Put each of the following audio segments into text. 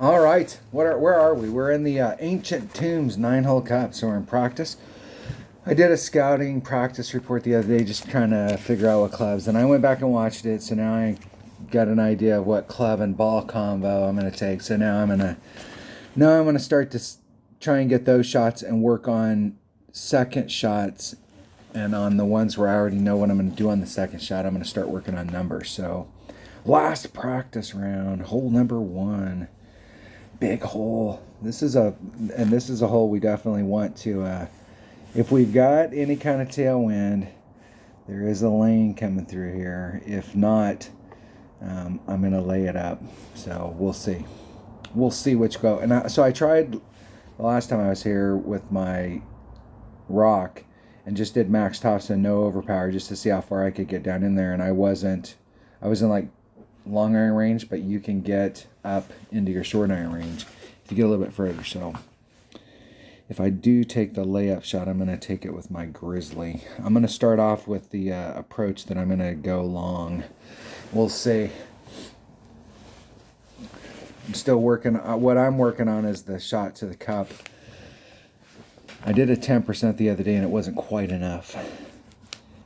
All right, where are we? We're in the Ancient Tombs 9-hole cup, so we're in practice. I did a scouting practice report the other day, just trying to figure out what clubs, and I went back and watched it. So now I got an idea of what club and ball combo I'm going to take. So now I'm gonna start to try and get those shots and work on second shots, and on the ones where I already know what I'm going to do on the second shot, I'm going to start working on numbers. So last practice round, hole number 1. Big hole. This is a hole we definitely want to. If we've got any kind of tailwind, there is a lane coming through here. If not, I'm gonna lay it up. So we'll see. We'll see which go. And so I tried the last time I was here with my rock and just did max topspin, no overpower, just to see how far I could get down in there. And I was in like long iron range, but you can get up into your short iron range if you get a little bit further. So if I do take the layup shot, I'm going to take it with my Grizzly. I'm going to start off with the approach that I'm going to go long. We'll see. I'm still working. What I'm working on is the shot to the cup. I did a 10% the other day, and it wasn't quite enough.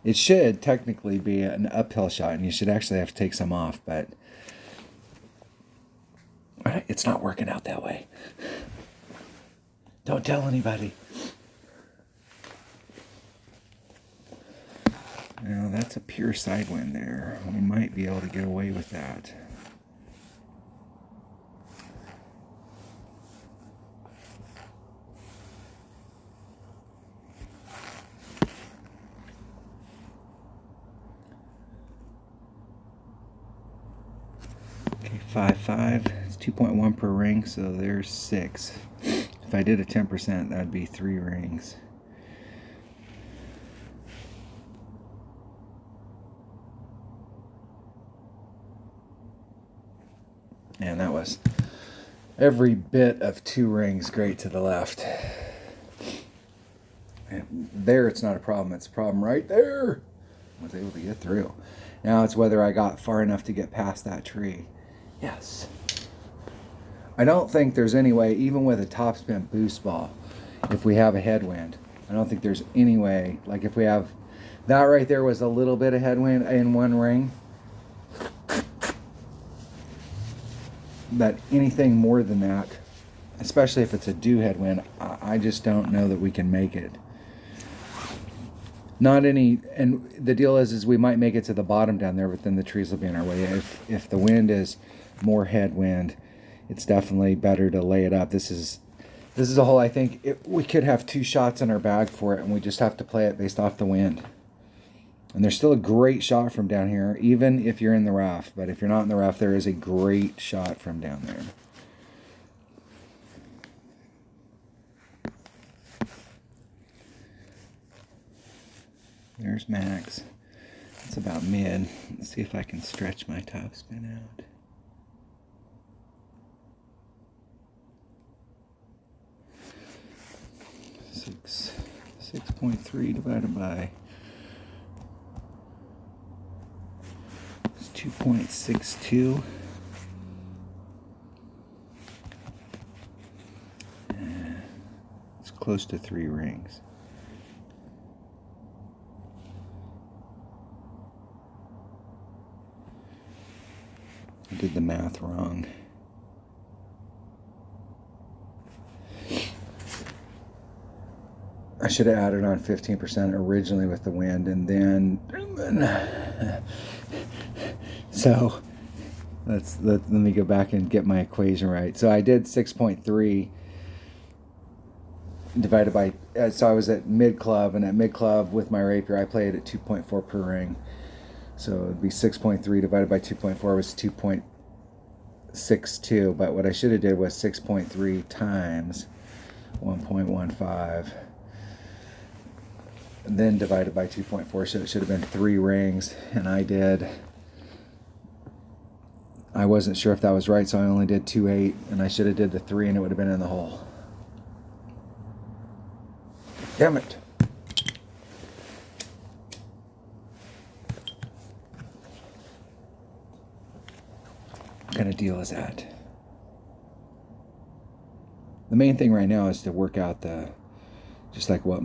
It should technically be an uphill shot, and you should actually have to take some off, but it's not working out that way. Don't tell anybody. Now, that's a pure side wind there. We might be able to get away with that. Okay, 5.5. It's 2.1 per ring, so there's 6. If I did a 10%, that'd be 3 rings. And that was every bit of 2 rings great to the left. And there, it's not a problem. It's a problem right there. I was able to get through. Now it's whether I got far enough to get past that tree. Yes. I don't think there's any way, even with a topspin boost ball, if we have a headwind, I don't think there's any way, like if we have, that right there was a little bit of headwind in one ring, that anything more than that, especially if it's a due headwind, I just don't know that we can make it. Not any, and the deal is we might make it to the bottom down there, but then the trees will be in our way. If the wind is more headwind, it's definitely better to lay it up. This is a hole, I think we could have 2 shots in our bag for it, and we just have to play it based off the wind. And there's still a great shot from down here, even if you're in the rough. But if you're not in the rough, there is a great shot from down there. There's max. It's about mid. Let's see if I can stretch my topspin out. Six 6.3 divided by 2.62. It's close to 3 rings. I did the math wrong. I should have added on 15% originally with the wind, and then so let me go back and get my equation right. So I did 6.3 divided by, so I was at mid club, and at mid club with my rapier I played at 2.4 per ring. So it would be 6.3 divided by 2.4 was 2.62, but what I should have did was 6.3 times 1.15, and then divided by 2.4, so it should have been 3 rings, and I wasn't sure if that was right, so I only did 2.8, and I should have did the 3, and it would have been in the hole. Damn it. What kind of deal is that? The main thing right now is to work out just like what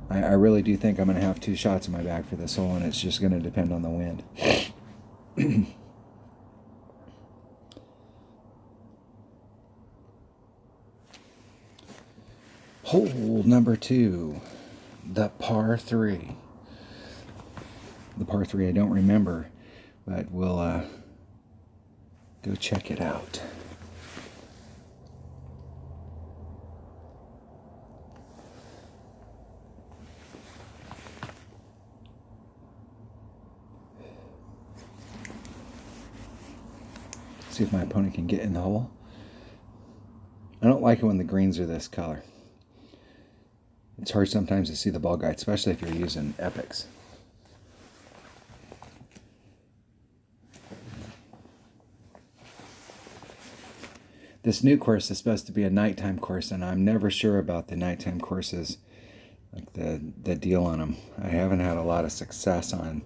I really do think I'm going to have 2 shots in my bag for this hole, and it's just going to depend on the wind. Hole number 2, the par 3. The par 3 I don't remember, but we'll go check it out. See if my opponent can get in the hole. I don't like it when the greens are this color. It's hard sometimes to see the ball guide, especially if you're using Epics. This new course is supposed to be a nighttime course, and I'm never sure about the nighttime courses, like the deal on them. I haven't had a lot of success on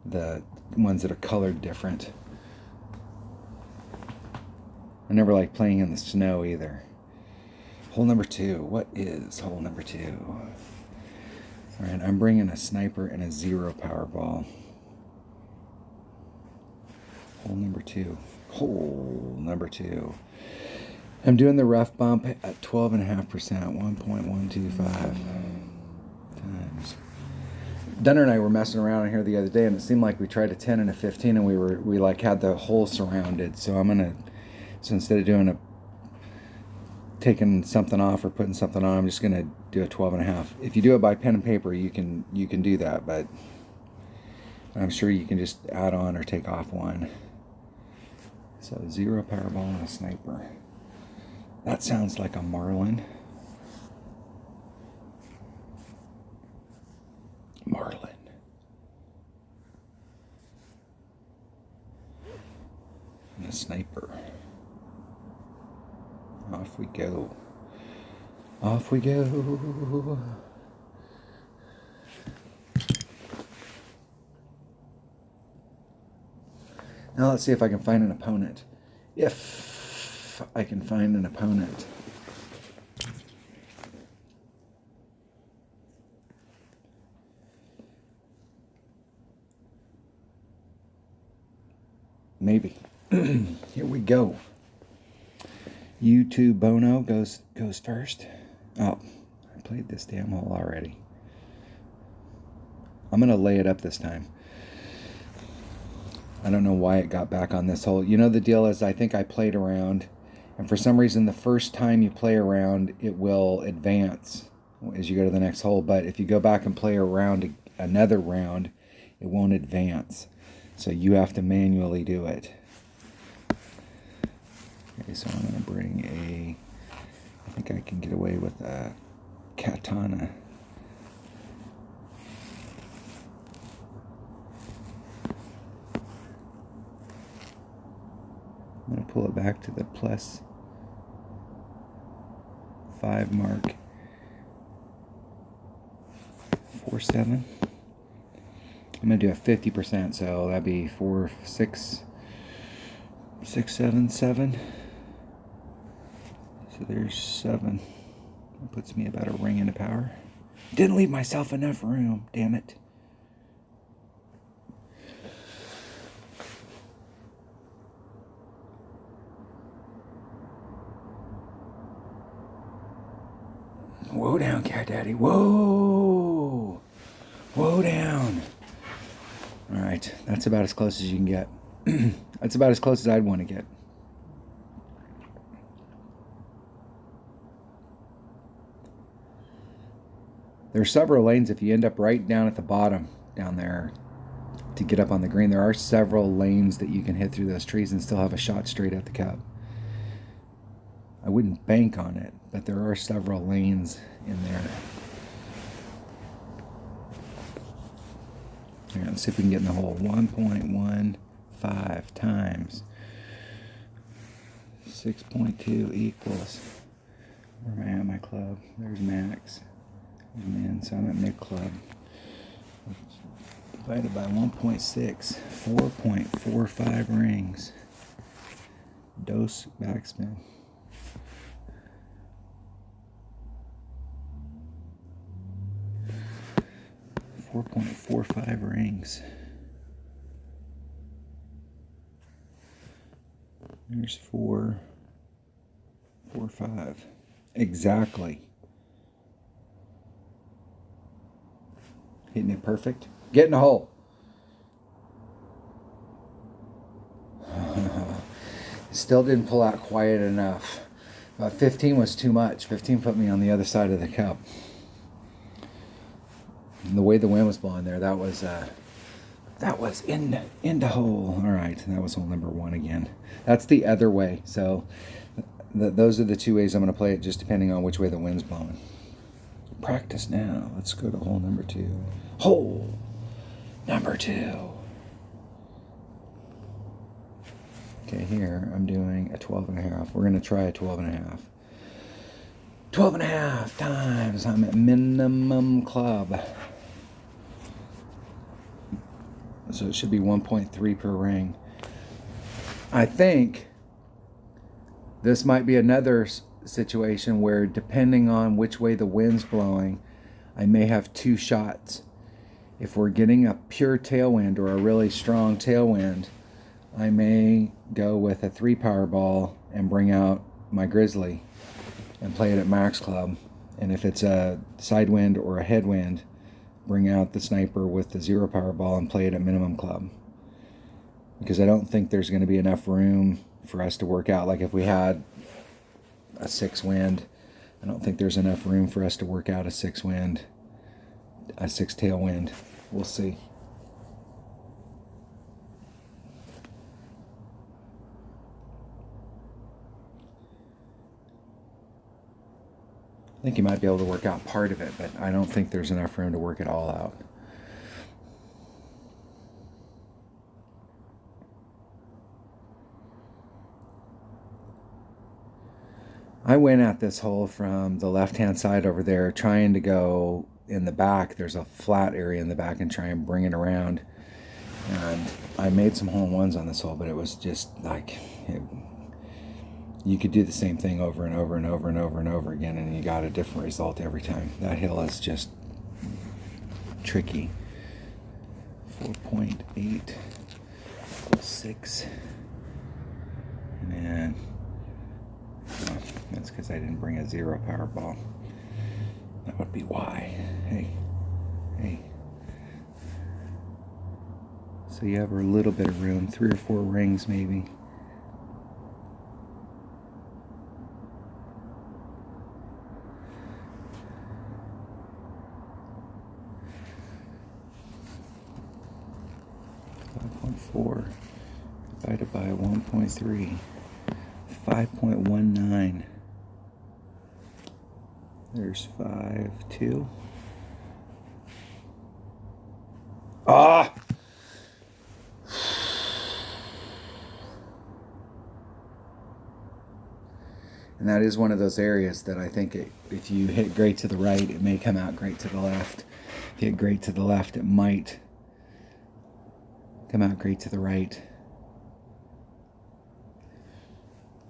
the ones that are colored different. I never like playing in the snow either. Hole number 2. What is hole number 2? All right, I'm bringing a sniper and a 0 power ball. Hole number 2. Hole number 2. I'm doing the rough bump at 12.5%, 1.125 times. Dunner and I were messing around in here the other day, and it seemed like we tried a 10 and a 15, and we like had the hole surrounded. So instead of taking something off or putting something on, I'm just gonna do a 12.5. If you do it by pen and paper, you can do that, but I'm sure you can just add on or take off one. So 0 power ball and a sniper. That sounds like a Marlin. Marlin. And a sniper. Off we go. Off we go. Now let's see if I can find an opponent. If I can find an opponent. Maybe. Here we go. YouTube Bono goes first. Oh, I played this damn hole already. I'm going to lay it up this time. I don't know why it got back on this hole. You know, the deal is I think I played around, and for some reason the first time you play around, it will advance as you go to the next hole. But if you go back and play around another round, it won't advance. So you have to manually do it. Okay, so I'm going to bring I think I can get away with a katana. I'm going to pull it back to the +5 mark. 4.7. I'm going to do a 50%, so that'd be 4, 6, 7, 7. So there's 7. That puts me about a ring into power. Didn't leave myself enough room, damn it. Whoa down, Cat Daddy. Whoa! Whoa down. All right, that's about as close as you can get. That's about as close as I'd want to get. There are several lanes if you end up right down at the bottom down there to get up on the green. There are several lanes that you can hit through those trees and still have a shot straight at the cup. I wouldn't bank on it, but there are several lanes in there. Here, let's see if we can get in the hole. 1.15 times 6.2 equals. Where am I at my club? There's max. There's min, so I'm at mid club. Divided by 1.6, 4.45 rings. Dose backspin. 4.45 rings. There's 4, 4, 5. Exactly. Hitting it perfect. Get in the hole. Still didn't pull out quiet enough. 15 was too much. 15 put me on the other side of the cup. And the way the wind was blowing there, that was in the hole. All right, that was hole number 1 again. That's the other way. So those are the 2 ways I'm going to play it, just depending on which way the wind's blowing. Practice now. Let's go to hole number 2. Hole number 2. Okay, here I'm doing a 12.5. We're going to try a 12.5. 12.5 times. I'm at minimum club. So it should be 1.3 per ring. I think this might be another situation where, depending on which way the wind's blowing, I may have 2 shots. If we're getting a pure tailwind or a really strong tailwind, I may go with a 3 power ball and bring out my Grizzly and play it at max club. And if it's a side wind or a headwind, bring out the Sniper with the 0 power ball and play it at minimum club. Because I don't think there's going to be enough room for us to work out. Like if we had a 6 wind, I don't think there's enough room for us to work out a 6 wind, a 6 tailwind. We'll see. I think you might be able to work out part of it, but I don't think there's enough room to work it all out. I went at this hole from the left-hand side over there, trying to go in the back. There's a flat area in the back, and try and bring it around. And I made some hole-in-ones on this hole, but it was just like... you could do the same thing over and over and over and over and over again, and you got a different result every time. That hill is just tricky. 4.8, 6, and oh, that's because I didn't bring a 0 power ball. That would be why. Hey. So you have a little bit of room, 3 or 4 rings maybe. Divided by 1.3, 5.19. There's 5, 2. Ah! And that is one of those areas that I think if you hit great to the right, it may come out great to the left. If you hit great to the left, it might come out great to the right.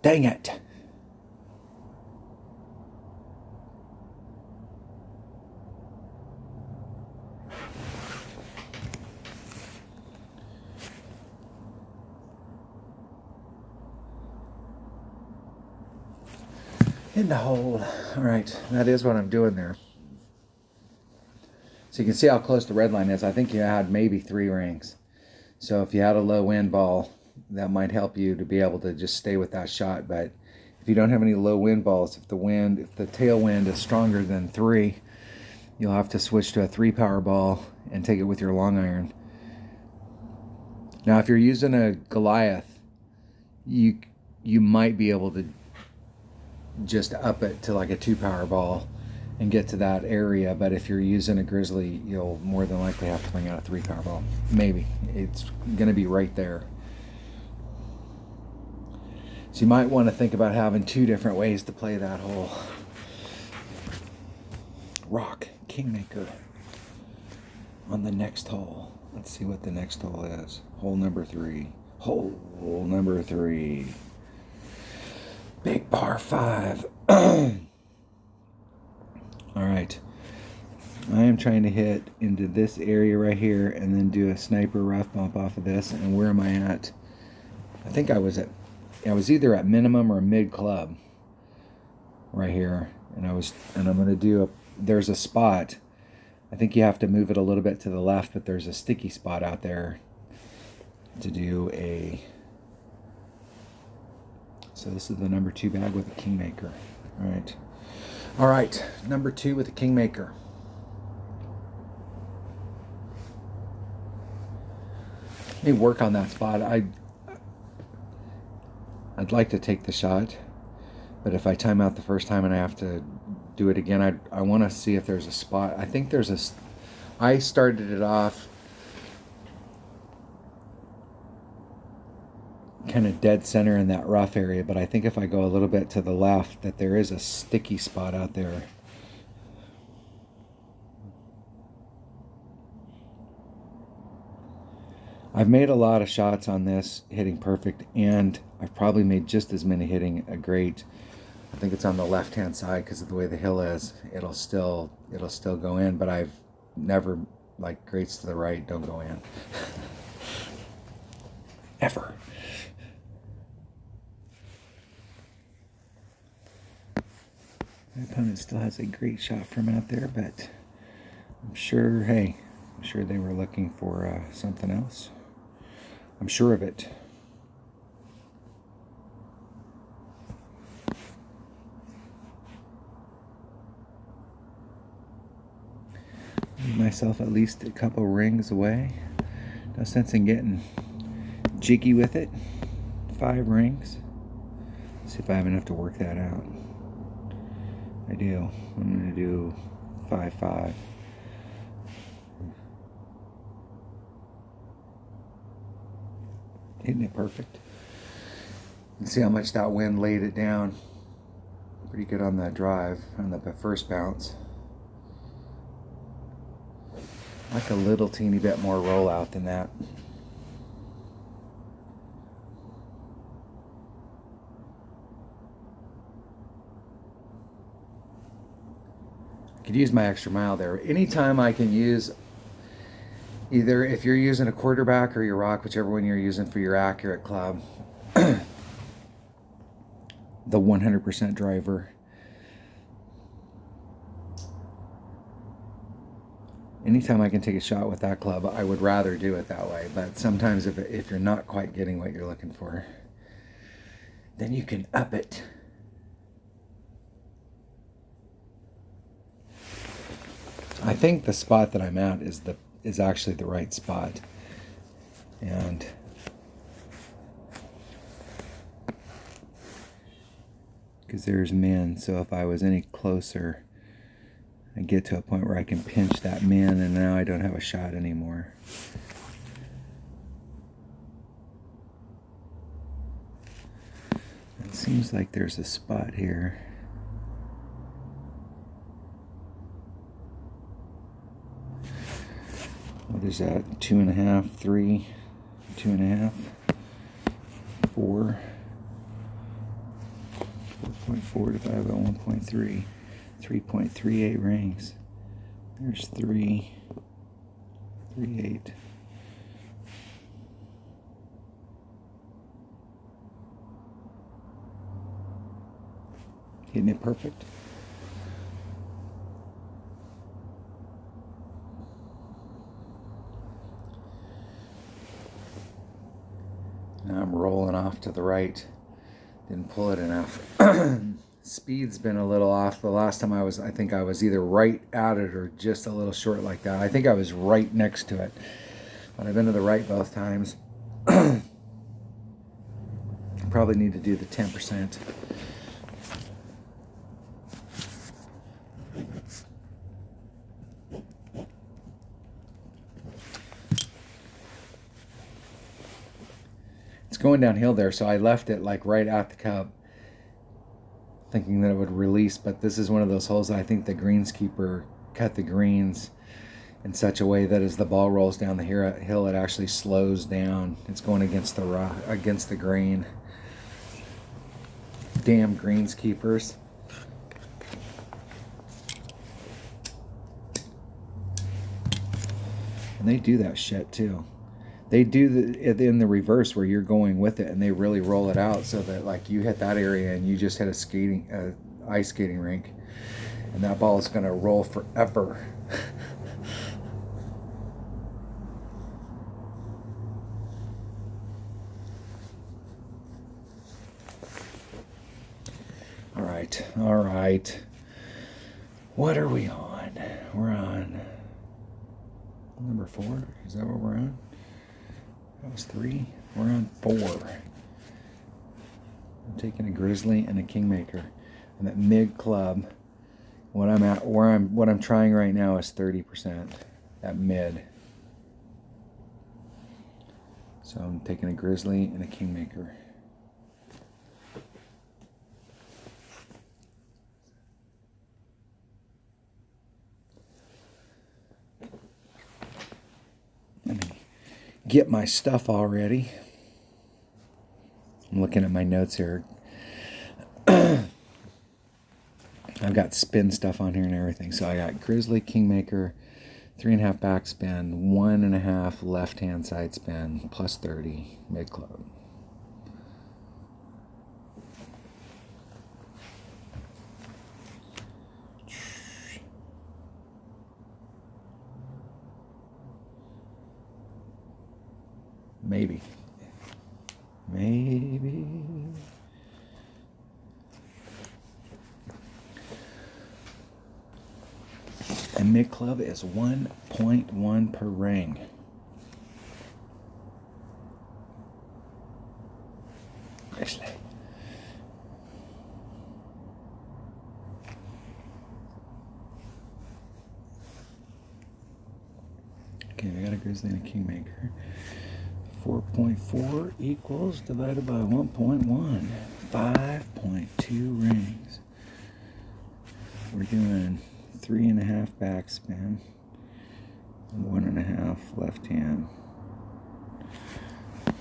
Dang it! In the hole. All right, that is what I'm doing there. So you can see how close the red line is. I think you had maybe 3 rings. So if you had a low wind ball, that might help you to be able to just stay with that shot. But if you don't have any low wind balls, if the tailwind is stronger than 3, you'll have to switch to a 3 power ball and take it with your long iron. Now, if you're using a Goliath, you might be able to just up it to like a 2 power ball and get to that area. But if you're using a Grizzly, you'll more than likely have to bring out a 3 power ball. Maybe. It's going to be right there. So you might want to think about having 2 different ways to play that hole. Rock Kingmaker on the next hole. Let's see what the next hole is. Hole number 3. Hole number 3. Big par 5. All right. I am trying trying to hit into this area right here and then do a sniper rough bump off of this. And where am I at? I think I was either at minimum or mid club right here. And I'm going to do there's a spot. I think you have to move it a little bit to the left, but there's a sticky spot out there to do so this is the number 2 bag with a Kingmaker. All right, number 2 with a Kingmaker. Let me work on that spot. I'd like to take the shot, but if I time out the first time and I have to do it again, I want to see if there's a spot. I think I started it off kind of dead center in that rough area, but I think if I go a little bit to the left that there is a sticky spot out there. I've made a lot of shots on this hitting perfect, and I've probably made just as many hitting a great. I think it's on the left hand side because of the way the hill is. It'll still go in, but I've never, like, greats to the right don't go in. Ever. My opponent still has a great shot from out there, but I'm sure they were looking for something else. I'm sure of it. Made myself at least a couple rings away. No sense in getting jiggy with it. 5 rings. Let's see if I have enough to work that out. I do. I'm going to do 5, 5. Hitting it perfect. And see how much that wind laid it down. Pretty good on that drive, on the first bounce. Like a little teeny bit more rollout than that. Could use my extra mile there. Anytime I can use, either if you're using a quarterback or your rock, whichever one you're using for your accurate club, the 100% driver. Anytime I can take a shot with that club, I would rather do it that way. But sometimes if you're not quite getting what you're looking for, then you can up it. I think the spot that I'm at is actually the right spot, and because there's min, so if I was any closer, I get to a point where I can pinch that min, and now I don't have a shot anymore. It seems like there's a spot here. What is that? 2.5, 3, 2.5, 4, 4.4 divided by 1.3, 3.38 rings. There's 3.38. Hitting it perfect. Now I'm rolling off to the right. Didn't pull it enough. Speed's been a little off. The last time I think I was either right at it or just a little short like that. I think I was right next to it. But I've been to the right both times. Probably need to do the 10%. It's going downhill there, so I left it like right at the cup, thinking that it would release, but this is one of those holes that I think the greenskeeper cut the greens in such a way that as the ball rolls down the hill, it actually slows down. It's going against the rock, against the green. Damn greenskeepers. And they do that shit too. They do it in the reverse where you're going with it, and they really roll it out so that like you hit that area and you just hit a ice skating rink, and that ball is gonna roll forever. All right. What are we on? We're on number 4. Is that what we're on? That was 3. We're on 4. I'm taking a Grizzly and a Kingmaker. I'm at mid club. What I'm trying right now is 30% at mid. So I'm taking a Grizzly and a Kingmaker. Let me get my stuff all ready. I'm looking at my notes here. I've got spin stuff on here and everything. So I got Grizzly, Kingmaker, 3.5 backspin, 1.5 left-hand side spin, plus 30 mid-club. Maybe. And mid club is 1.1 per ring. Actually. Okay, I got a Grizzly and a Kingmaker. 4.4 equals divided by 1.1. 5.2 rings. We're doing 3.5 backspin, 1.5 left hand. I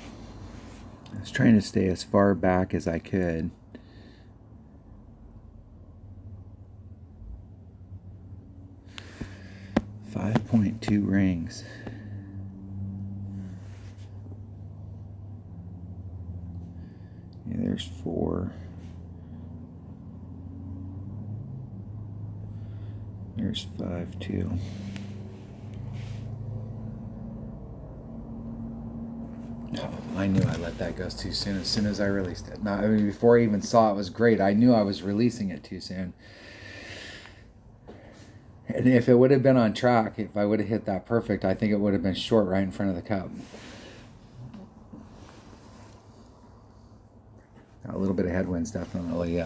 was trying to stay as far back as I could. .2 rings. Yeah, there's 4. There's 5 too. Oh, I knew I let that go too soon as I released it. Now, I mean, before I even saw it was great. I knew I was releasing it too soon. And if it would have been on track, if I would have hit that perfect, I think it would have been short right in front of the cup. A little bit of headwinds definitely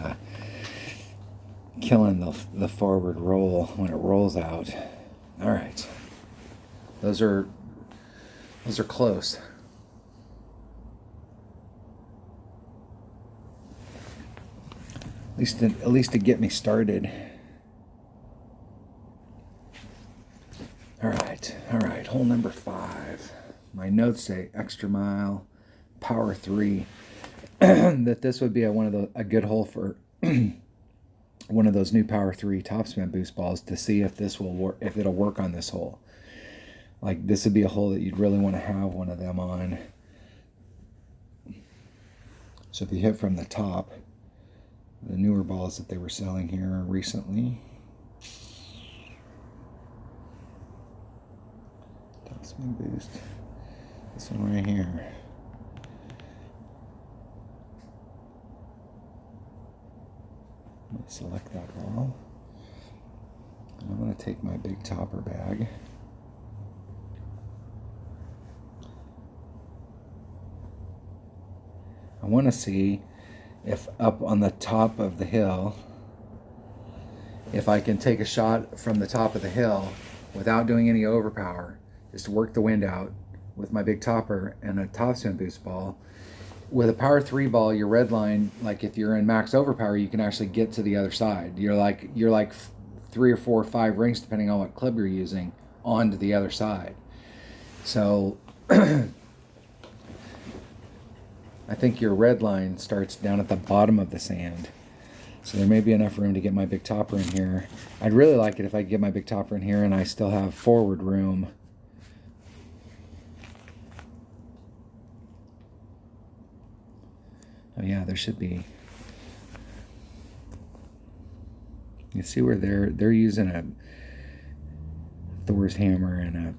killing the forward roll when it rolls out. All right, those are close. At least to get me started. All right. Hole number 5. My notes say extra mile, power 3. That this would be a good hole for one of those new power 3 topspin boost balls to see if this will work, if it'll work on this hole. Like this would be a hole that you'd really want to have one of them on. So if you hit from the top, the newer balls that they were selling here recently. Topspin boost. This one right here. Select that ball. And I'm going to take my big topper bag. I want to see if up on the top of the hill, if I can take a shot from the top of the hill without doing any overpower, just to work the wind out with my big topper and a topspin boost ball. With a power 3 ball, your red line, like if you're in max overpower, you can actually get to the other side. You're like 3 or 4 or 5 rings, depending on what club you're using, onto the other side. So I think your red line starts down at the bottom of the sand. So there may be enough room to get my big topper in here. I'd really like it if I could get my big topper in here and I still have forward room Oh yeah, there should be. You see where they're using a Thor's hammer and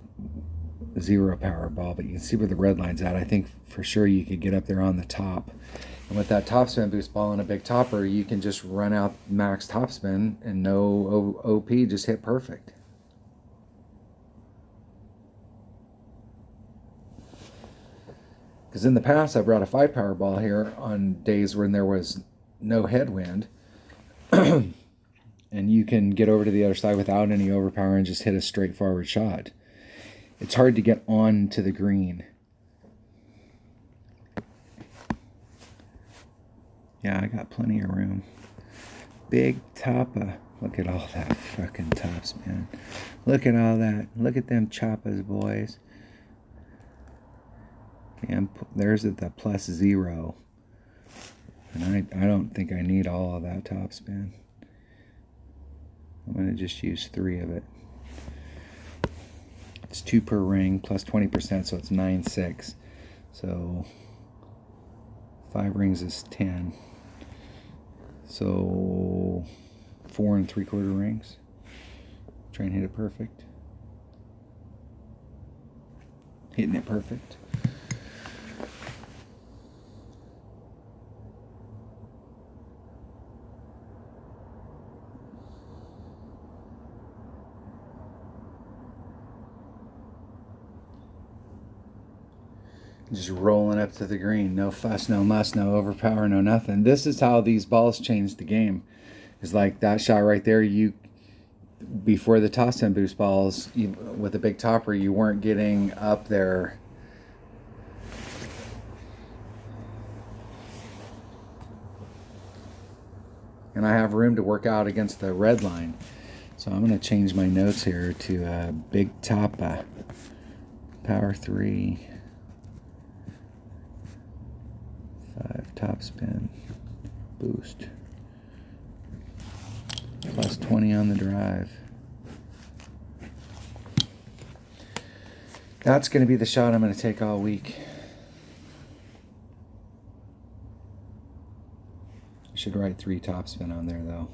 a 0 power ball, but you can see where the red line's at. I think for sure you could get up there on the top. And with that topspin boost ball and a big topper, you can just run out max topspin and no OP, just hit perfect. Because in the past, I brought a 5 power ball here on days when there was no headwind. And you can get over to the other side without any overpower and just hit a straightforward shot. It's hard to get on to the green. Yeah, I got plenty of room. Big topper. Look at all that fucking tops, man. Look at all that. Look at them choppers, boys. And there's at the +0. And I don't think I need all of that topspin. I'm going to just use 3 of it. It's 2 per ring plus 20%, so it's 9.6. So 5 rings is 10. So 4 3/4 rings. Try and hit it perfect. Hitting it perfect. Just rolling up to the green. No fuss, no muss, no overpower, no nothing. This is how these balls change the game. It's like that shot right there. Before the toss-in boost balls, with a big topper, you weren't getting up there. And I have room to work out against the red line. So I'm going to change my notes here to big topper. Power 3. 5 topspin boost. Plus 20 on the drive. That's going to be the shot I'm going to take all week. I should write 3 topspin on there though.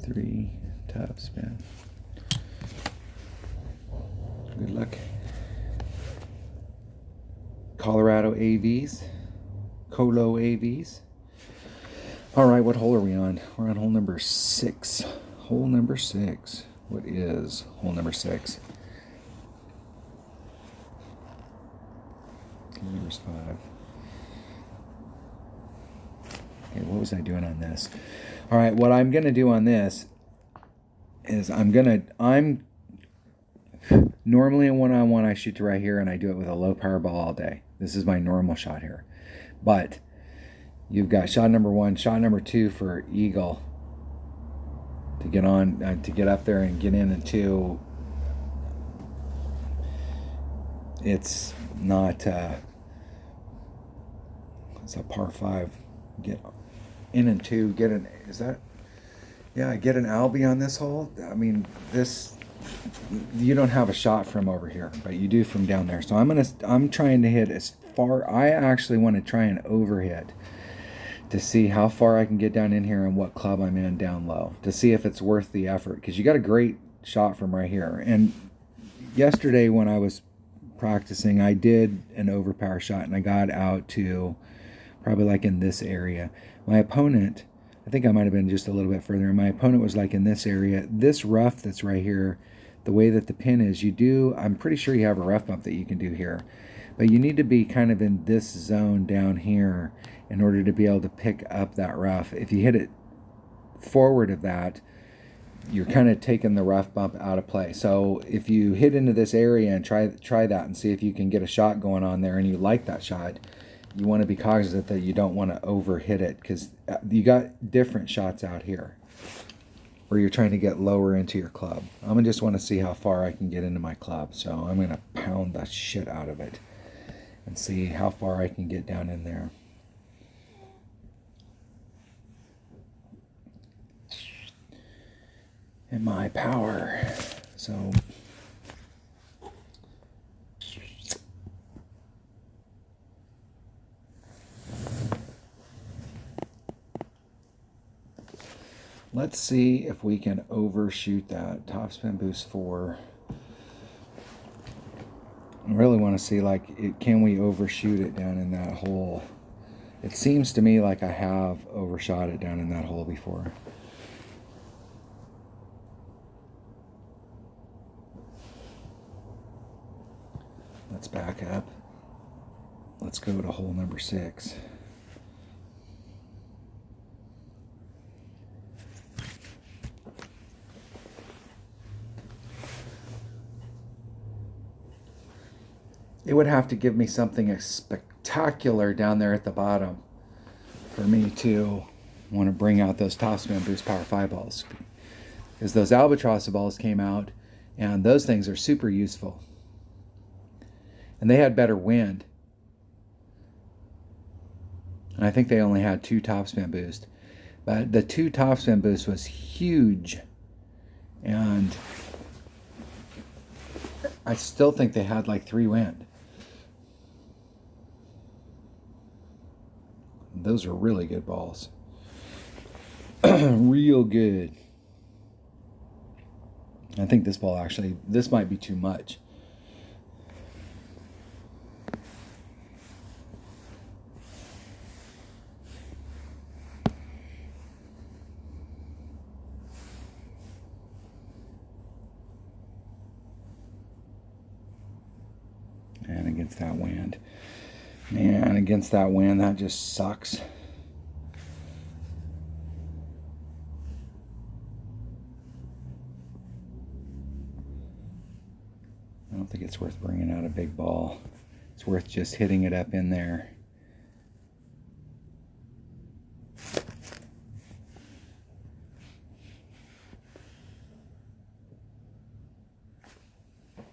Three topspin. Good luck. Colorado AVs. Colo AVs. All right, what hole are we on? We're on hole number 6. Hole number 6. What is hole number 6? Number's 5. Okay, what was I doing on this? All right, what I'm going to do on this is I'm normally in one-on-one I shoot to right here and I do it with a low power ball all day. This is my normal shot here. But you've got shot number 1, shot number 2 for eagle to get on, to get up there and get in, and 2. It's not, it's a par 5. Get in and 2, get an, is that, yeah, get an Albie on this hole. I mean, this, you don't have a shot from over here, but you do from down there. So I'm trying to hit as far. I actually want to try and overhit to see how far I can get down in here and what club I'm in down low, to see if it's worth the effort, because you got a great shot from right here. And yesterday when I was practicing, I did an overpower shot and I got out to probably like in this area. My opponent, I think I might have been just a little bit further, and my opponent was like in this area. This rough that's right here, the way that the pin is, I'm pretty sure you have a rough bump that you can do here, but you need to be kind of in this zone down here in order to be able to pick up that rough. If you hit it forward of that, you're kind of taking the rough bump out of play. So if you hit into this area and try that and see if you can get a shot going on there and you like that shot, you want to be cognizant that you don't want to overhit it, because you got different shots out here where you're trying to get lower into your club. I'm going to just want to see how far I can get into my club. So I'm going to pound the shit out of it and see how far I can get down in there. And my power So let's see if we can overshoot that Topspin Boost 4. I really want to see, like, can we overshoot it down in that hole? It seems to me like I have overshot it down in that hole before. Let's back up. Let's go to hole number 6. It would have to give me something spectacular down there at the bottom for me to want to bring out those Topspin Boost Power 5 balls. Because those Albatross balls came out, and those things are super useful. And they had better wind. And I think they only had 2 Topspin Boost. But the 2 Topspin Boost was huge. And I still think they had like 3 wind. Those are really good balls. Real good. I think this ball actually, this might be too much. And against that wind. Man, against that wind, that just sucks. I don't think it's worth bringing out a big ball. It's worth just hitting it up in there.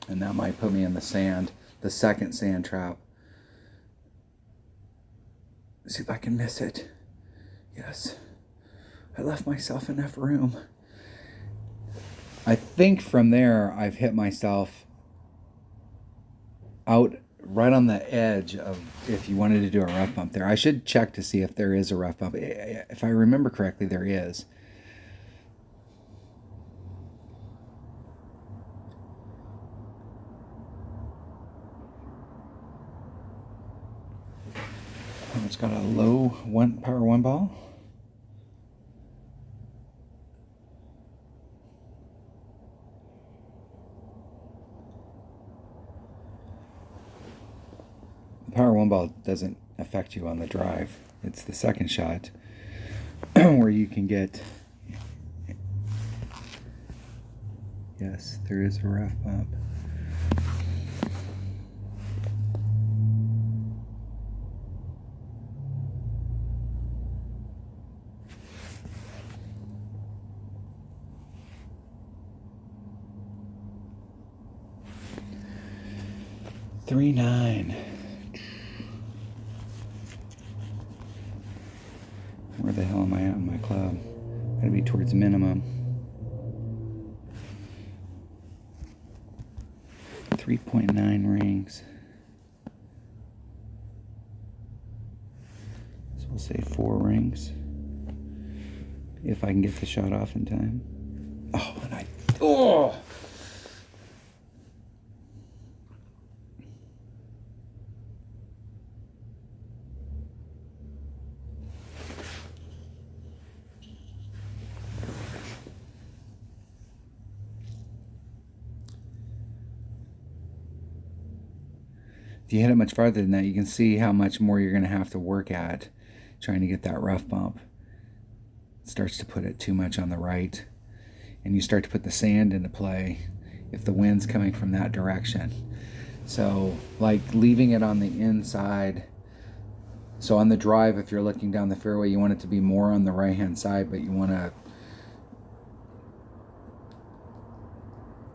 And that might put me in the sand, the second sand trap. See if I can miss it. Yes. I left myself enough room. I think from there I've hit myself out right on the edge of, if you wanted to do a rough bump there. I should check to see if there is a rough bump. If I remember correctly, there is. It's got a low power 1 ball. The power 1 ball doesn't affect you on the drive. It's the second shot where you can get, yes, there is a rough bump. Three 9. Where the hell am I at in my club? Gotta be towards minimum. 3.9 rings. So we'll say 4 rings. If I can get the shot off in time. Oh, and oh! If you hit it much farther than that, you can see how much more you're going to have to work at trying to get that rough bump. It starts to put it too much on the right, and you start to put the sand into play if the wind's coming from that direction. So, like leaving it on the inside. So on the drive, if you're looking down the fairway, you want it to be more on the right-hand side, but you want to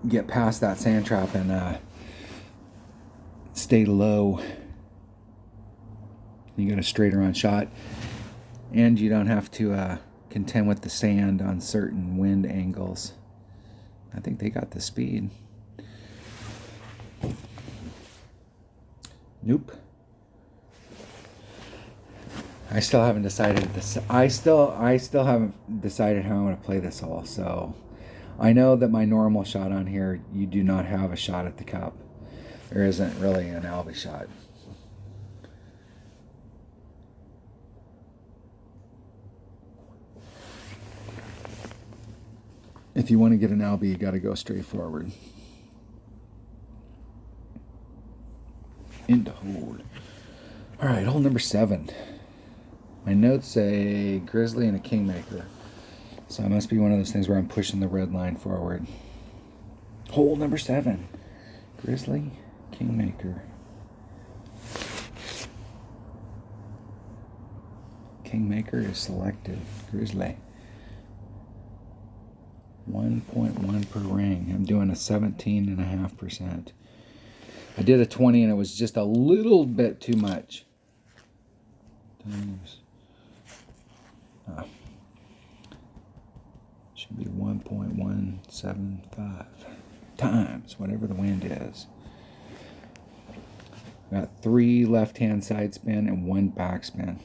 get past that sand trap and stay low. You get a straighter on shot, and you don't have to contend with the sand on certain wind angles. I think they got the speed. Nope. I still haven't decided this. I still haven't decided how I'm going to play this hole. So I know that my normal shot on here, you do not have a shot at the cup. There isn't really an Albie shot. If you want to get an Albie, you got to go straight forward. Into hole. All right, hole number 7. My notes say Grizzly and a Kingmaker. So it must be one of those things where I'm pushing the red line forward. Hole number 7. Grizzly, Kingmaker. Kingmaker is selected. Grizzly. 1.1 per ring. I'm doing a 17.5%. I did a 20 and it was just a little bit too much. Should be 1.175 times whatever the wind is. Got 3 left-hand side spin and 1 back spin.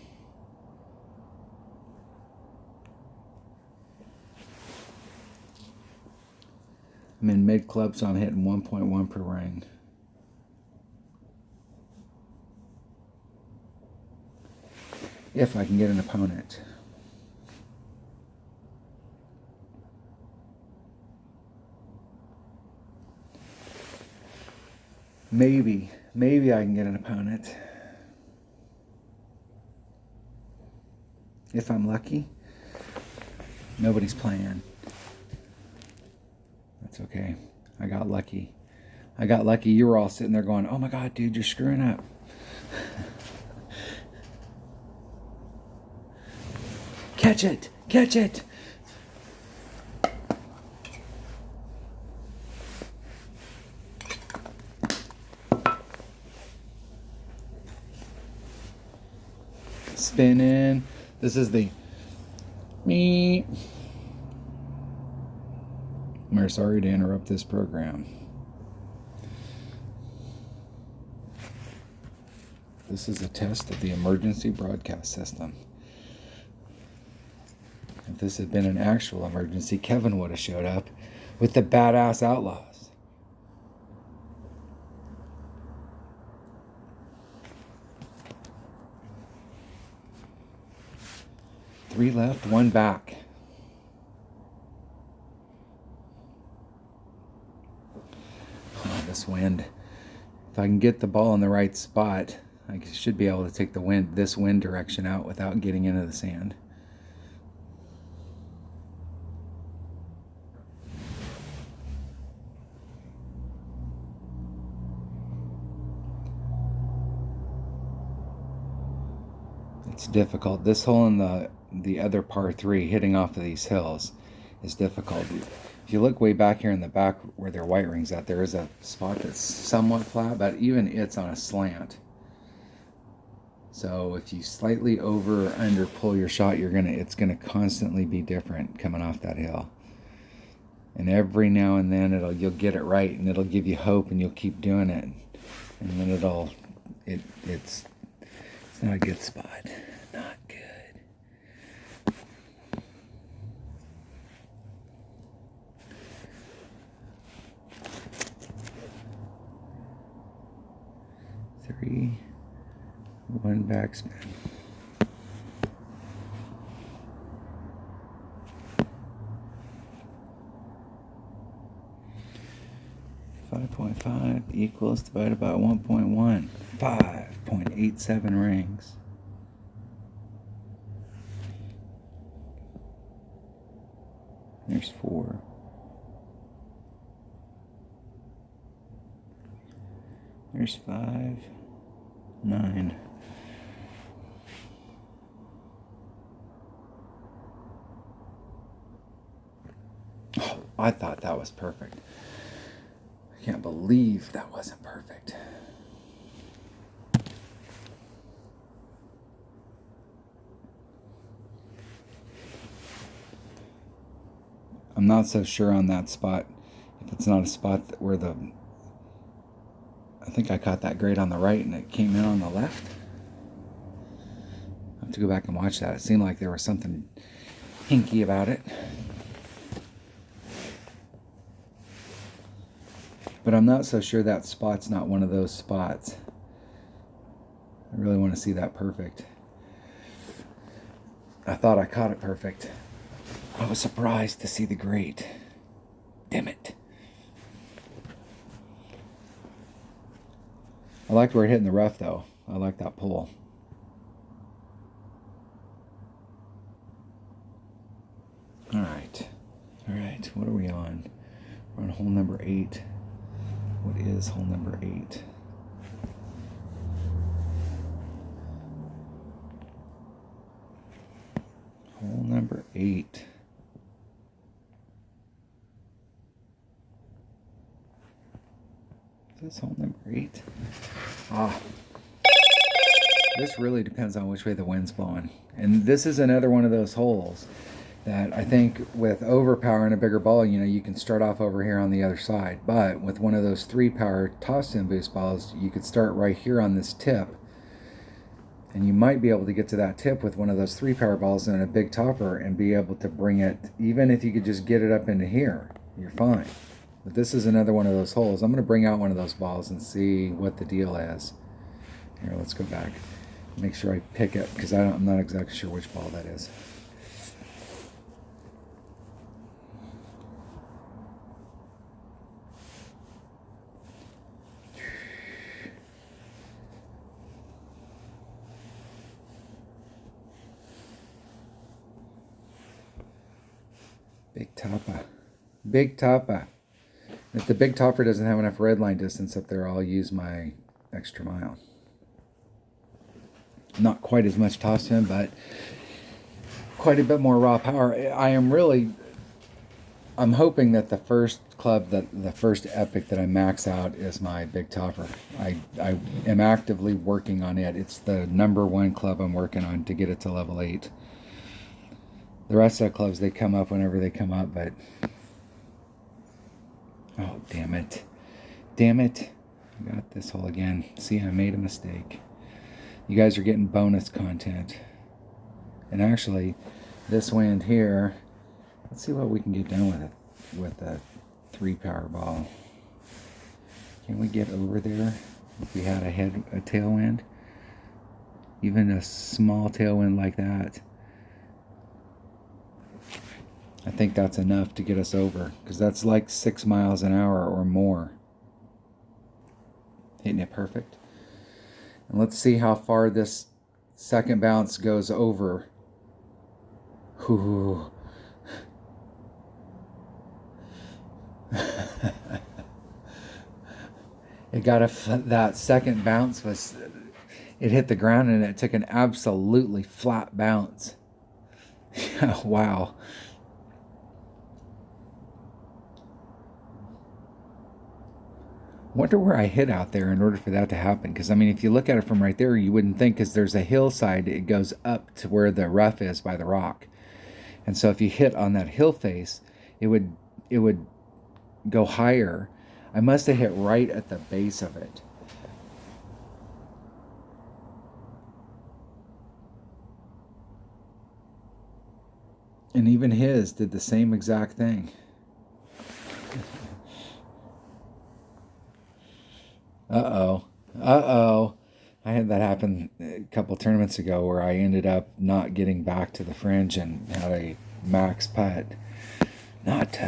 I'm in mid club, so I'm hitting 1.1 per ring. If I can get an opponent. Maybe I can get an opponent. If I'm lucky. Nobody's playing. That's okay. I got lucky. You were all sitting there going, oh my God, dude, you're screwing up. Catch it! Catch it! Spinning. This is the me. We're sorry to interrupt this program. This is a test of the emergency broadcast system. If this had been an actual emergency, Kevin would have showed up with the Badass Outlaws. Three left, 1 back. Oh, this wind. If I can get the ball in the right spot, I should be able to take this wind direction out without getting into the sand. It's difficult. This hole in the other par 3, hitting off of these hills, is difficult. If you look way back here in the back where their white ring's at, there is a spot that's somewhat flat, but even it's on a slant. So if you slightly over or under pull your shot, it's gonna constantly be different coming off that hill. And every now and then you'll get it right, and it'll give you hope, and you'll keep doing it, and then it's not a good spot. Not good. Three, 1 backspin. .5 equals divided by 1.1. 5.87 rings. There's 4. There's 5. 9. Oh, I thought that was perfect. I can't believe that wasn't perfect. I'm not so sure on that spot. It's not a spot where I think I caught that grade on the right and it came in on the left. I have to go back and watch that. It seemed like there was something hinky about it. But I'm not so sure that spot's not one of those spots. I really want to see that perfect. I thought I caught it perfect. I was surprised to see the grate. Damn it. I liked where it hit in the rough though. I like that pull. Alright. Alright, what are we on? We're on hole number 8. What is hole number 8? Hole number 8. Is this hole number 8? This really depends on which way the wind's blowing. And this is another one of those holes that I think with overpower and a bigger ball, you can start off over here on the other side. But with one of those 3-power toss-in boost balls, you could start right here on this tip. And you might be able to get to that tip with one of those 3-power balls and a big topper and be able to bring it, even if you could just get it up into here, you're fine. But this is another one of those holes. I'm going to bring out one of those balls and see what the deal is. Here, let's go back. Make sure I pick it, because I'm not exactly sure which ball that is. Big topper. Big topper. If the big topper doesn't have enough red line distance up there, I'll use my extra mile. Not quite as much toss in, but quite a bit more raw power. I'm hoping that the first club, the first epic that I max out is my big topper. I am actively working on it. It's the #1 club I'm working on to get it to level 8. The rest of the clubs, they come up whenever they come up, but... Oh, damn it. Damn it. I got this hole again. See, I made a mistake. You guys are getting bonus content. And actually, this wind here, let's see what we can get done with a 3-power ball. Can we get over there if we had a tailwind? Even a small tailwind like that. I think that's enough to get us over, because that's like 6 miles an hour or more. Hitting it perfect. And let's see how far this second bounce goes over. Ooh. It got that second bounce it hit the ground and it took an absolutely flat bounce. Wow. Wonder where I hit out there in order for that to happen. Because, I mean, if you look at it from right there, you wouldn't think, because there's a hillside, it goes up to where the rough is by the rock. And so if you hit on that hill face, it would go higher. I must have hit right at the base of it. And even his did the same exact thing. Uh-oh. Uh-oh. I had that happen a couple tournaments ago where I ended up not getting back to the fringe and had a max putt. Not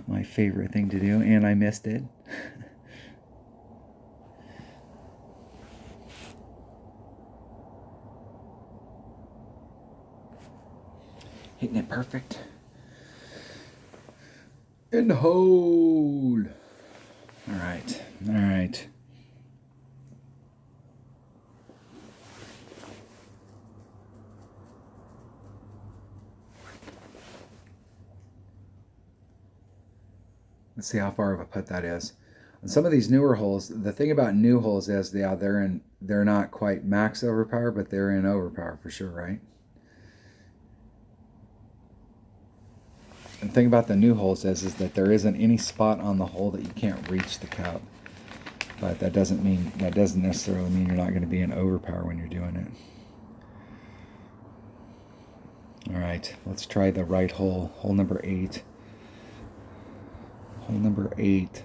my favorite thing to do, and I missed it. Hitting it perfect. In the hole. All right. All right. Let's see how far of a putt that is. On some of these newer holes, the thing about new holes is they're not quite max overpower, but they're in overpower for sure, right? The thing about the new holes is that there isn't any spot on the hole that you can't reach the cup. But that doesn't necessarily mean you're not going to be in overpower when you're doing it. All right, let's try the right hole. Hole number 8. Hole number 8.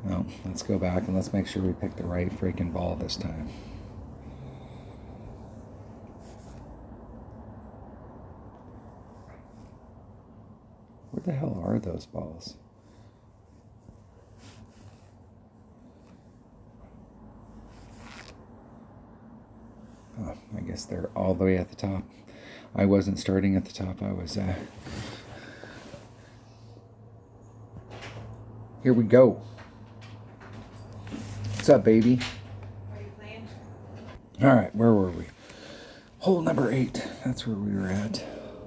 Oh, let's go back and let's make sure we pick the right freaking ball this time. Where the hell are those balls? Oh, I guess they're all the way at the top. I wasn't starting at the top. I was, Here we go. What's up, baby? Are you playing? All right, where were we? Hole number 8. That's where we were at.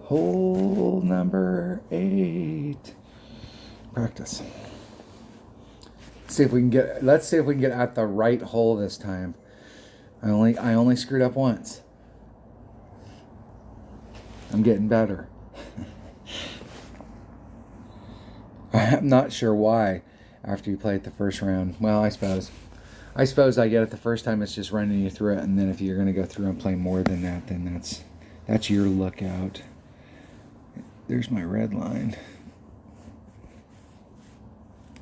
Hole number 8. Practice. Let's see if we can get at the right hole this time. I only screwed up once. I'm getting better. I'm not sure why after you play it the first round. Well, I suppose I get it the first time. It's just running you through it, and then if you're going to go through and play more than that, then that's your lookout. There's my red line.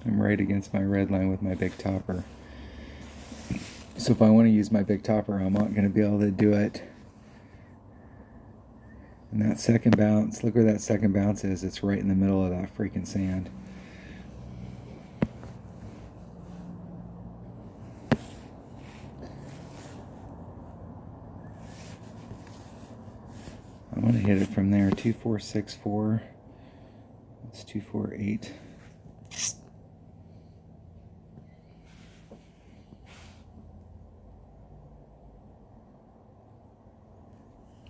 I'm right against my red line with my big topper. So if I want to use my big topper, I'm not going to be able to do it. And that second bounce, look where that second bounce is. It's right in the middle of that freaking sand. I'm going to hit it from there. 2, 4, 6, 4. That's 2, 4, 8.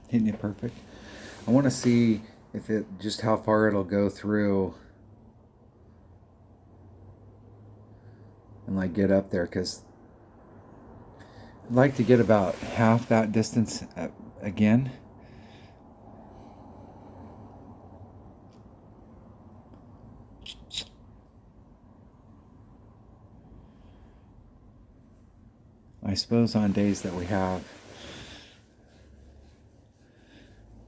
Hitting it perfect. I want to see if just how far it'll go through and like get up there, because I'd like to get about half that distance again. I suppose on days that we have,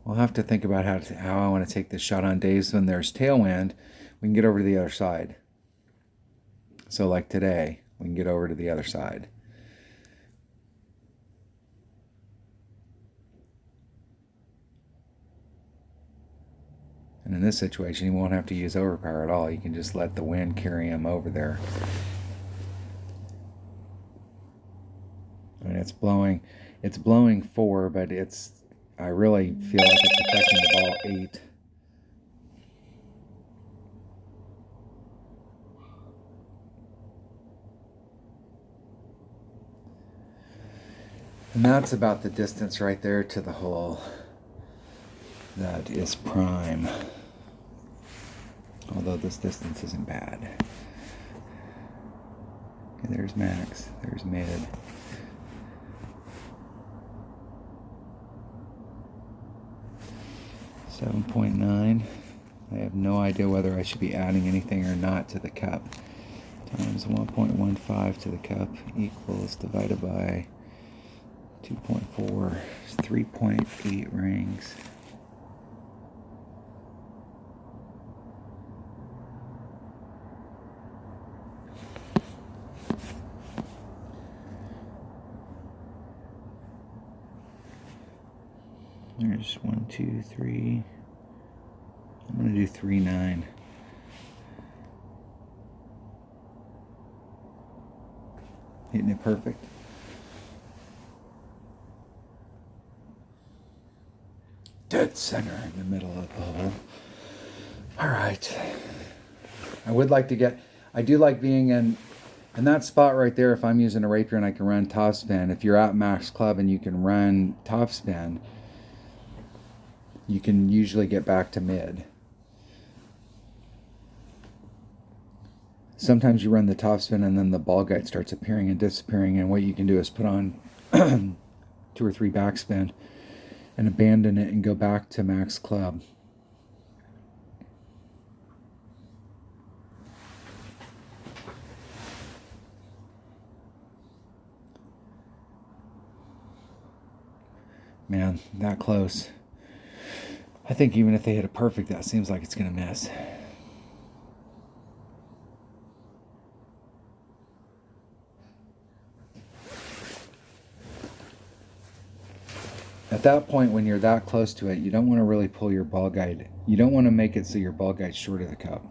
we'll have to think about how I want to take this shot. On days when there's tailwind, we can get over to the other side. So like today, we can get over to the other side. And in this situation, you won't have to use overpower at all. You can just let the wind carry him over there. I mean, it's blowing 4, but I really feel like it's affecting the ball 8. And that's about the distance right there to the hole. That is prime. Although this distance isn't bad. Okay, there's max. There's mid. .9. I have no idea whether I should be adding anything or not to the cup. Times 1.15 to the cup equals divided by 2.4 is 3.8 rings. There's 1, 2, 3. I'm going to do 3, 9. Hitting it perfect. Dead center in the middle of the hole. All right. I do like being in that spot right there. If I'm using a rapier and I can run topspin, if you're at max club and you can run topspin, you can usually get back to mid. Sometimes you run the topspin and then the ball guide starts appearing and disappearing, and what you can do is put on 2 or 3 backspin and abandon it and go back to max club. Man, that close. I think even if they hit a perfect, that seems like it's going to miss. At that point, when you're that close to it, you don't want to really pull your ball guide. You don't want to make it so your ball guide's short of the cup.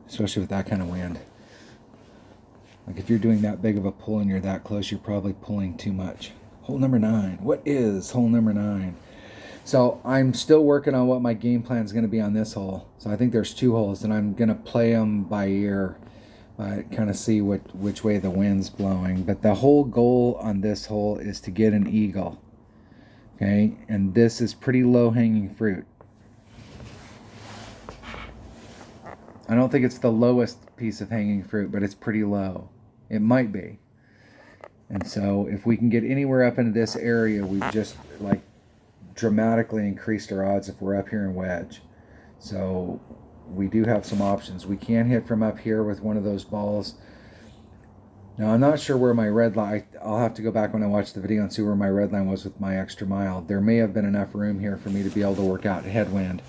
Especially with that kind of wind. Like if you're doing that big of a pull and you're that close, you're probably pulling too much. Hole number 9. What is hole number 9? So I'm still working on what my game plan is going to be on this hole. So I think there's 2 holes, and I'm going to play them by ear. Kind of see which way the wind's blowing. But the whole goal on this hole is to get an eagle. Okay, and this is pretty low-hanging fruit. I don't think it's the lowest piece of hanging fruit, but it's pretty low. It might be. And so if we can get anywhere up into this area, we've just like dramatically increased our odds if we're up here in wedge. So we do have some options. We can hit from up here with one of those balls. Now I'm not sure where my red line, I'll have to go back when I watch the video and see where my red line was with my extra mile. There may have been enough room here for me to be able to work out headwind,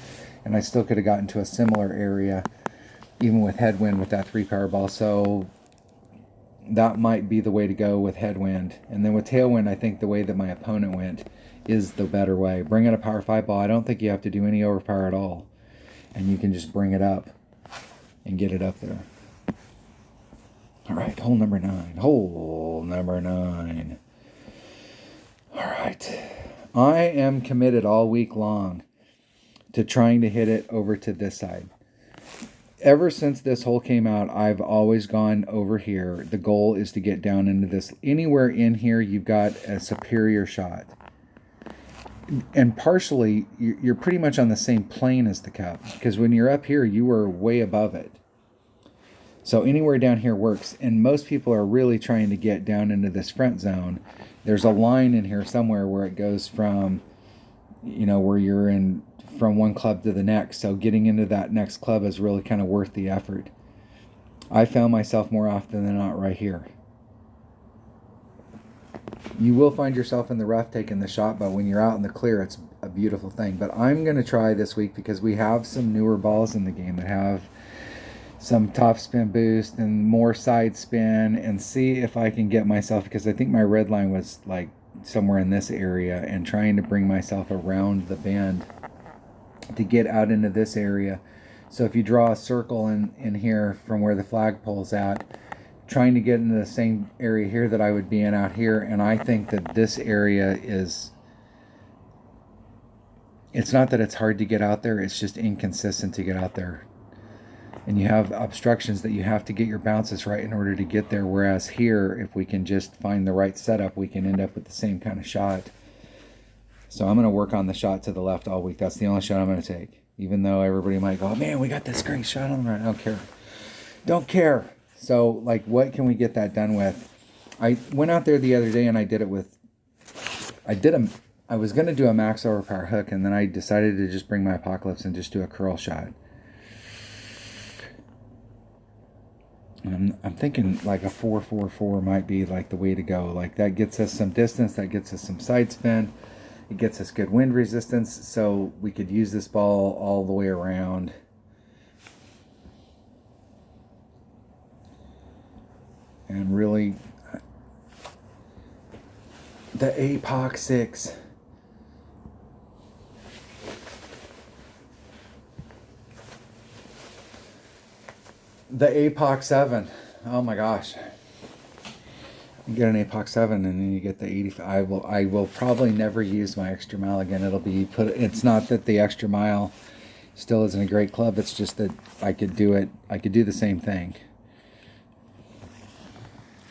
and I still could have gotten to a similar area even with headwind with that 3-power ball. So that might be the way to go with headwind. And then with tailwind, I think the way that my opponent went is the better way. Bring in a power 5 ball. I don't think you have to do any overpower at all. And you can just bring it up and get it up there. All right, hole number 9. Hole number 9. All right. I am committed all week long to trying to hit it over to this side. Ever since this hole came out, I've always gone over here. The goal is to get down into this. Anywhere in here, you've got a superior shot. And partially, you're pretty much on the same plane as the cup. Because when you're up here, you are way above it. So anywhere down here works. And most people are really trying to get down into this front zone. There's a line in here somewhere where it goes from, where you're in from one club to the next. So getting into that next club is really kind of worth the effort. I found myself more often than not right here. You will find yourself in the rough taking the shot, but when you're out in the clear, it's a beautiful thing. But I'm going to try this week because we have some newer balls in the game that have some top spin boost and more side spin, and see if I can get myself, because I think my red line was like somewhere in this area, and trying to bring myself around the bend to get out into this area. So if you draw a circle in here from where the flagpole's at, trying to get into the same area here that I would be in out here. And I think that this area is, it's not that it's hard to get out there, it's just inconsistent to get out there. And you have obstructions that you have to get your bounces right in order to get there. Whereas here, if we can just find the right setup, we can end up with the same kind of shot. So I'm going to work on the shot to the left all week. That's the only shot I'm going to take. Even though everybody might go, oh, man, we got this great shot on the right. I don't care. Don't care. So, like, what can we get that done with? I went out there the other day and I did it with, I was going to do a max overpower hook, and then I decided to just bring my Apocalypse and just do a curl shot. And I'm thinking like a 4-4-4 might be like the way to go. Like that gets us some distance, that gets us some side spin. It gets us good wind resistance, so we could use this ball all the way around. And really, the APOC 6. The APOC 7. Oh my gosh. You get an APOC 7 and then you get the 85. I will probably never use my extra mile again. It'll be put. It's not that the extra mile still isn't a great club. It's just that I could do it. I could do the same thing.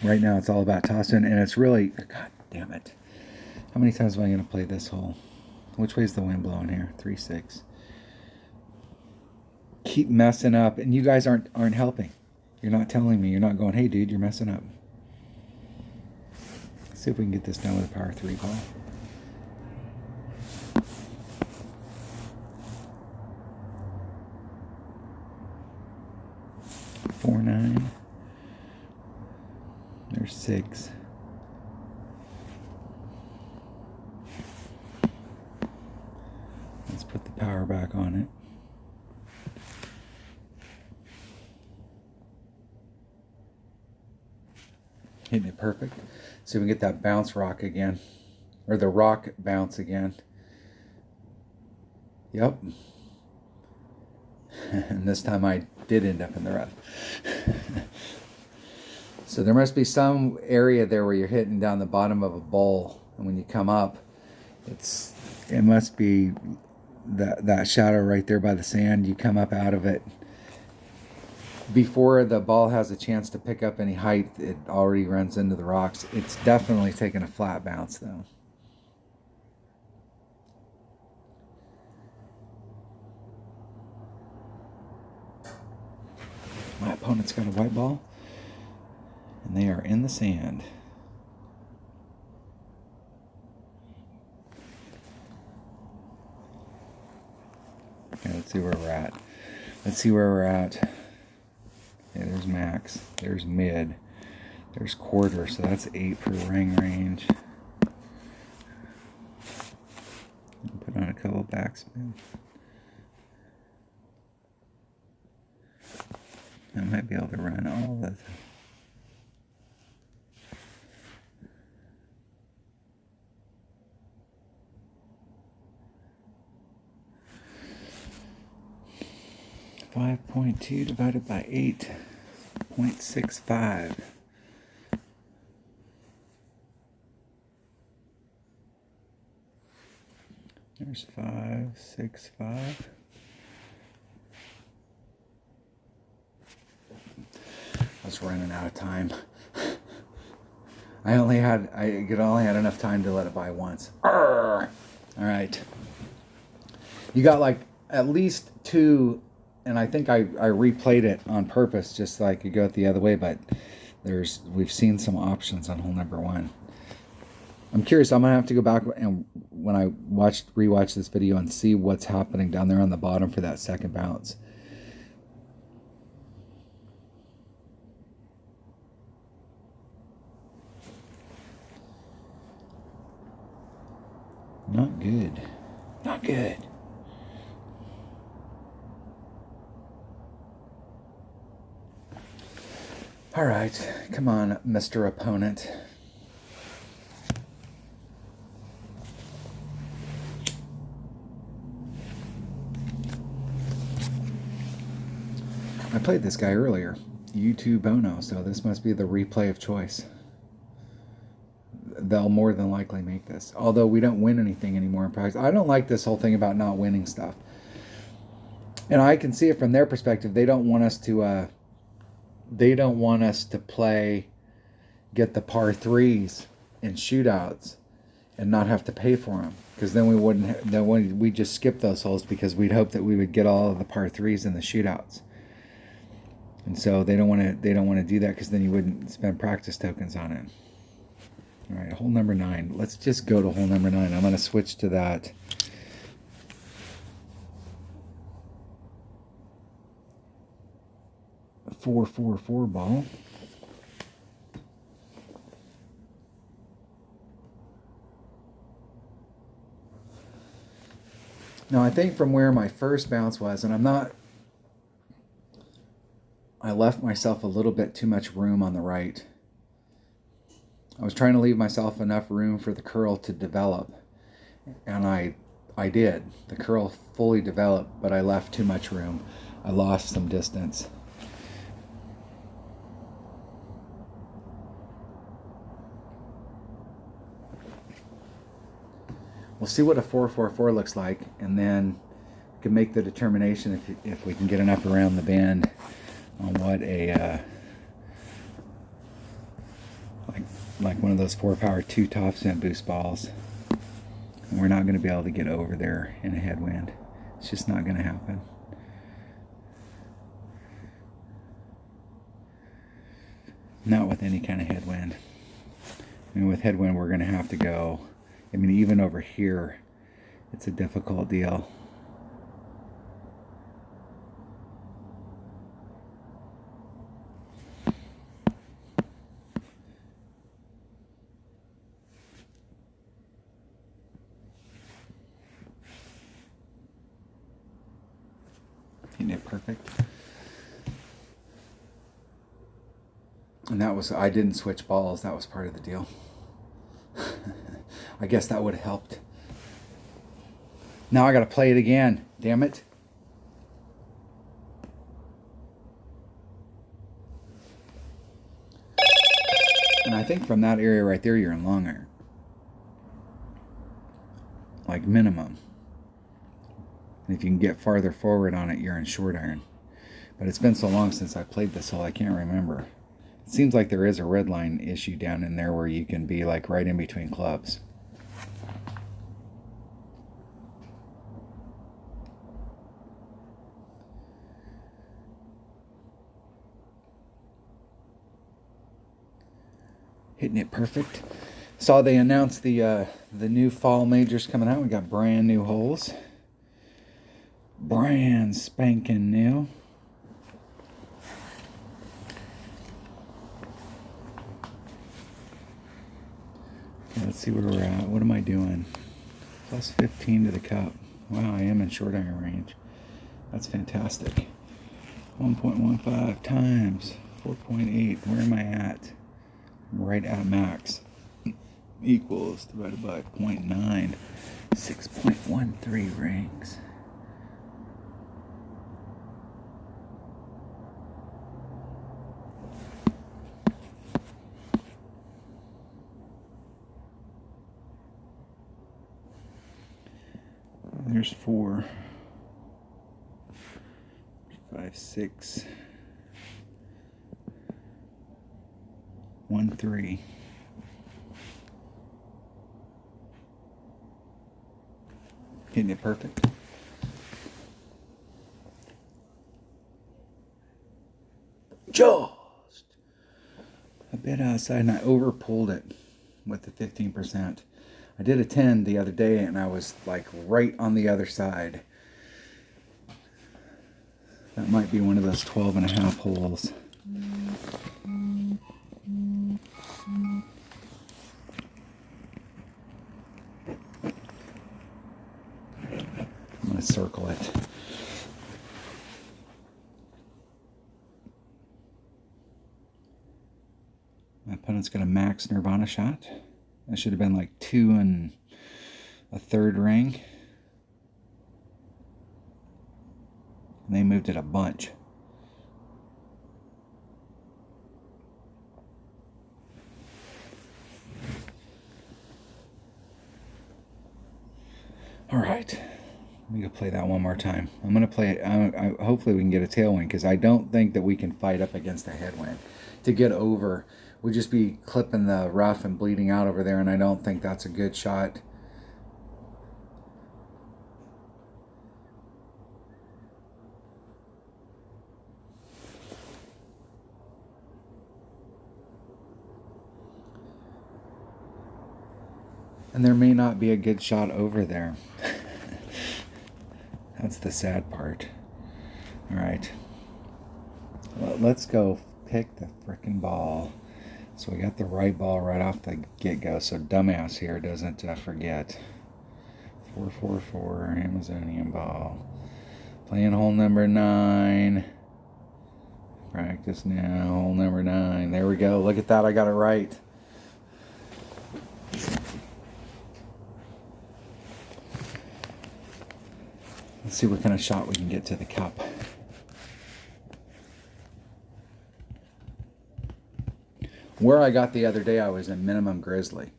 Right now it's all about tossing, and it's really, god damn it. How many times am I going to play this hole? Which way is the wind blowing here? 3-6. Keep messing up, and you guys aren't helping. You're not telling me. You're not going, hey dude, you're messing up. Let's see if we can get this done with a power 3 ball. Four, 9. There's 6. on it. Hitting it perfect. See if we can get that bounce rock again. Or the rock bounce again. Yep. And this time I did end up in the rough. So there must be some area there where you're hitting down the bottom of a bowl. And when you come up, it must be that shadow right there by the sand. You come up out of it. Before the ball has a chance to pick up any height, it already runs into the rocks. It's definitely taking a flat bounce though. My opponent's got a white ball, and they are in the sand. Okay, let's see where we're at. Yeah, there's max, there's mid, there's quarter, so that's 8 for ring range. Put on a couple backspin. I might be able to run all of it. .2 divided by 8.65. There's 565. I was running out of time. I could only had enough time to let it by once. Arrgh! All right. You got like at least 2. And I think I replayed it on purpose just so I could go it the other way, but we've seen some options on hole number 1. I'm curious, I'm gonna have to go back and when I rewatch this video and see what's happening down there on the bottom for that second bounce. Not good. Not good. All right, come on, Mr. Opponent. I played this guy earlier, U2 Bono, so this must be the replay of choice. They'll more than likely make this, although we don't win anything anymore in practice. I don't like this whole thing about not winning stuff. And I can see it from their perspective. They don't want us to get the par 3s in shootouts and not have to pay for them, because then we just skip those holes because we'd hope that we would get all of the par 3s in the shootouts. And so they don't want to do that, because then you wouldn't spend practice tokens on it. All right, hole number 9. Let's just go to hole number 9. I'm going to switch to that 4-4-4 ball. Now I think from where my first bounce was, and I left myself a little bit too much room on the right. I was trying to leave myself enough room for the curl to develop, and I did. The curl fully developed, but I left too much room. I lost some distance. We'll see what a 4-4-4 looks like, and then we can make the determination if we can get enough around the bend on what a like one of those 4-power 2 topspin boost balls. And we're not going to be able to get over there in a headwind. It's just not going to happen. Not with any kind of headwind. I mean, with headwind, we're going to have to go. I mean, even over here, it's a difficult deal. Hitting it perfect. And that was, I didn't switch balls. That was part of the deal. I guess that would have helped. Now I got to play it again. Damn it. And I think from that area right there, you're in long iron. Like minimum. And if you can get farther forward on it, you're in short iron. But it's been so long since I played this hole, I can't remember. It seems like there is a red line issue down in there where you can be like right in between clubs. Hitting it perfect. Saw they announced the new fall majors coming out. We got brand new holes. Brand spanking new. Okay, let's see where we're at. What am I doing? Plus 15 to the cup. Wow, I am in short iron range. That's fantastic. 1.15 times 4.8. Where am I at? I'm right at max. Equals divided by 0.9. 6.13 rings. There's 4, 5, 6, 1, 3. Hitting it perfect. Just a bit outside, and I over pulled it with the 15%. I did a 10 the other day, and I was like right on the other side. That might be one of those 12.5 holes. I'm going to circle it. My opponent's got a max Nirvana shot. That should have been like 2 1/3 ring. And they moved it a bunch. All right. Let me go play that one more time. I'm going to play it. Hopefully we can get a tailwind, because I don't think that we can fight up against a headwind. To get over, we'd just be clipping the rough and bleeding out over there, and I don't think that's a good shot. And there may not be a good shot over there. That's the sad part. All right. Well, let's go pick the frickin' ball. So we got the right ball right off the get-go, so dumbass here doesn't forget. 444 Amazonian ball. Playing hole number 9. Practice now, hole number 9. There we go. Look at that, I got it right. Let's see what kind of shot we can get to the cup. Where I got the other day, I was in minimum grizzly.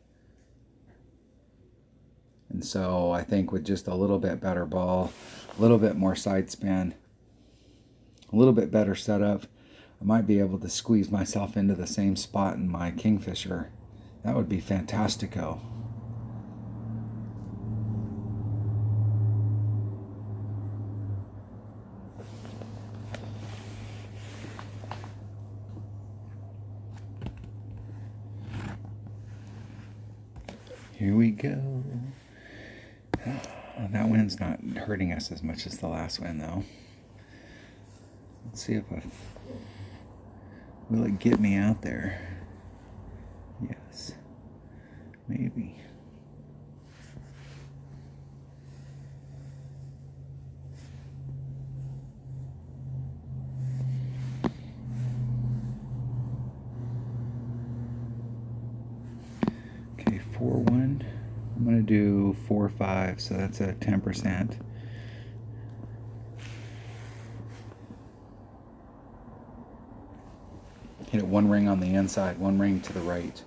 And so I think with just a little bit better ball, a little bit more side spin, a little bit better setup, I might be able to squeeze myself into the same spot in my Kingfisher. That would be fantastico. Here we go. That wind's not hurting us as much as the last wind, though. Let's see if will it get me out there? Yes, maybe. 4-1. I'm going to do 4-5, so that's a 10%. Hit it one ring on the inside, one ring to the right.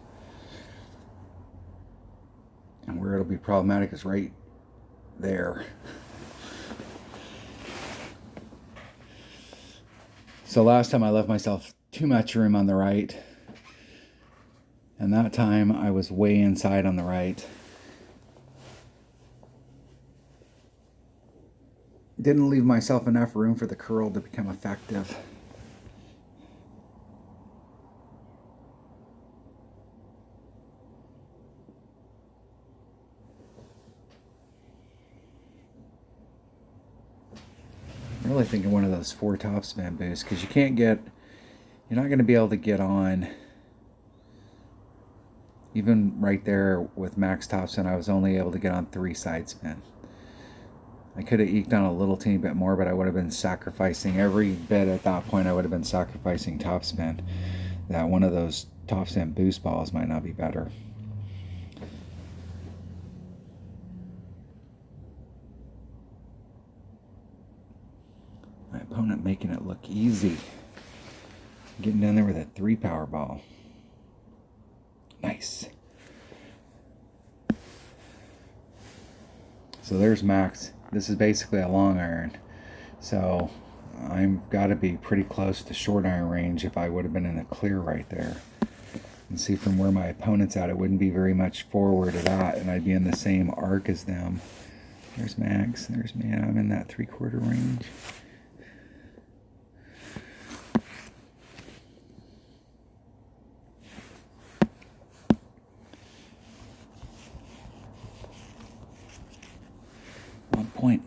And where it'll be problematic is right there. So last time I left myself too much room on the right. And that time I was way inside on the right. Didn't leave myself enough room for the curl to become effective. I'm really thinking one of those 4 topspin boosts, because you're not going to be able to get on. Even right there with max topspin, I was only able to get on 3 side spin. I could have eked on a little teeny bit more, but I would have been sacrificing every bit at that point. I would have been sacrificing topspin. That one of those topspin boost balls might not be better. My opponent making it look easy. Getting down there with a 3 power ball. Nice. So there's max. This is basically a long iron. So I've got to be pretty close to short iron range if I would have been in the clear right there. And see, from where my opponent's at, it wouldn't be very much forward of that, and I'd be in the same arc as them. There's max. There's me. I'm in that 3/4 range.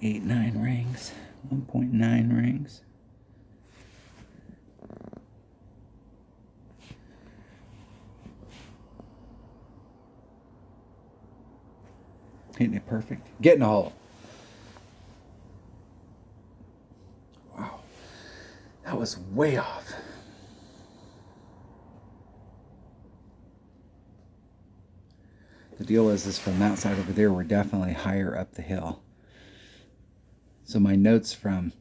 .89 rings, 1.9 rings. Hitting it perfect. Getting a hole. Wow. That was way off. The deal is from that side over there, we're definitely higher up the hill. So my notes from